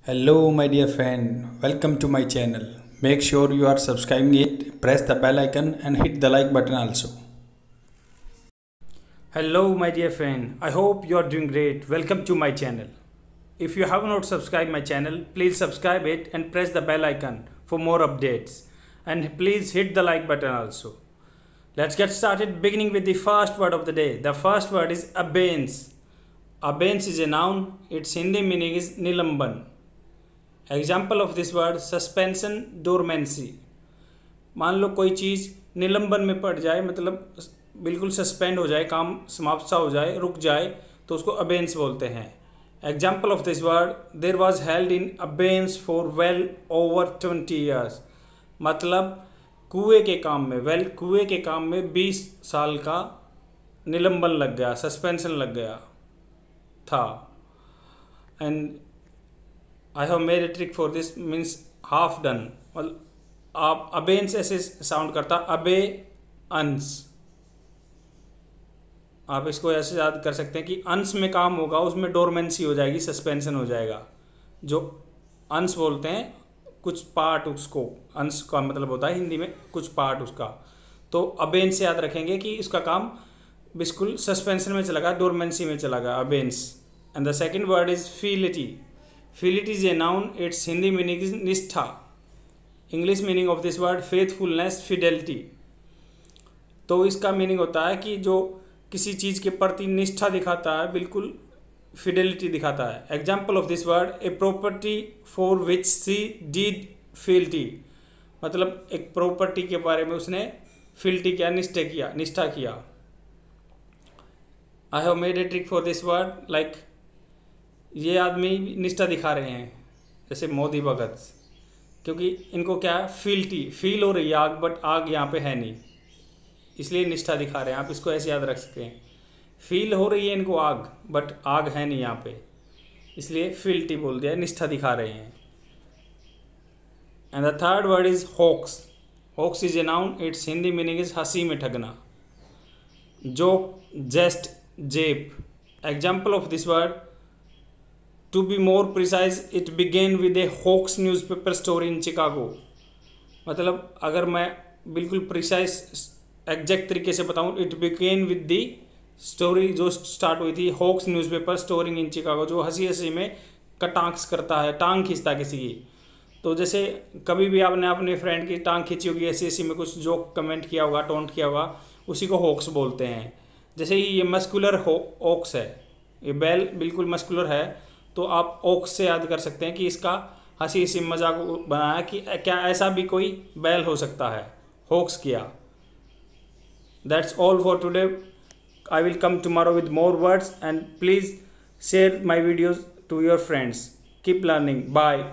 Hello my dear friend, welcome to my channel. Make sure you are subscribing it, press the bell icon and hit the like button also. Hello my dear friend, I hope you are doing great. Welcome to my channel. If you have not subscribed my channel, please subscribe it and press the bell icon for more updates. And please hit the like button also. Let's get started beginning with the first word of the day. The first word is abeyance. Abeyance is a noun. Its Hindi meaning is nilamban. Example of this word suspension dormancy. मान लो कोई चीज़ निलंबन में पड़ जाए, मतलब बिल्कुल suspend हो जाए, काम समाप्त सा हो जाए, रुक जाए, तो उसको अबेंस बोलते हैं। Example of this word there was held in abeyance for well over 20 years. मतलब कुएं के काम में कुएं के काम में 20 साल का निलंबन लग गया, सस्पेंशन लग गया था। And I have made a trick for this means half done. मतलब आप अबेंस ऐसे साउंड करता, अबे अंस। आप इसको ऐसे याद कर सकते हैं कि अंश में काम होगा, उसमें डोरमेंसी हो जाएगी, सस्पेंशन हो जाएगा। जो अंश बोलते हैं कुछ पार्ट, उसको अंश का मतलब होता है हिंदी में कुछ पार्ट उसका। तो अबेंस से याद रखेंगे कि उसका काम बिल्कुल सस्पेंशन में चला गया, डोरमेंसी में चला गया, abeyance. And the second word is fealty. Feality is a noun. Its Hindi meaning is निष्ठा. English meaning of this word faithfulness, fidelity. तो इसका मीनिंग होता है कि जो किसी चीज़ के प्रति निष्ठा दिखाता है, बिल्कुल फिडेलिटी दिखाता है। Example of this word a property for which she did fealty. मतलब एक प्रॉपर्टी के बारे में उसने फील्टी किया, निष्ठा किया। I have made a trick for this word like ये आदमी निष्ठा दिखा रहे हैं, जैसे मोदी भगत, क्योंकि इनको क्या है, फील हो रही है आग, बट आग यहाँ पे है नहीं, इसलिए निष्ठा दिखा रहे हैं। आप इसको ऐसे याद रख सकते हैं, फील हो रही है इनको आग, बट आग है नहीं यहाँ पे, इसलिए फील्टी बोल दिया, निष्ठा दिखा रहे हैं। And the third word is hoax. Hoax is a noun. Its Hindi meaning is हंसी में ठगना, joke, jest, jape. Example of this word To be more precise, it began with a hoax newspaper story in Chicago. मतलब अगर मैं बिल्कुल precise exact तरीके से बताऊँ, it began with the story जो स्टार्ट हुई थी hoax newspaper storing in Chicago, जो हंसी हंसी में कटाक्स करता है, टांग खींचता है किसी की। तो जैसे कभी भी आपने अपने फ्रेंड की टांग खींची होगी, ऐसी ऐसी में कुछ जोक कमेंट किया होगा, टोंट किया होगा, उसी को होक्स बोलते हैं। जैसे ही ये मस्कुलर होक्स है, ये बैल बिल्कुल मस्कुलर है, तो आप ओक्स से याद कर सकते हैं कि इसका हंसी हंसी मजाक बनाया कि क्या ऐसा भी कोई बैल हो सकता है, होक्स किया। That's all for today. I will come tomorrow with more words and please share my videos to your friends. Keep learning. Bye.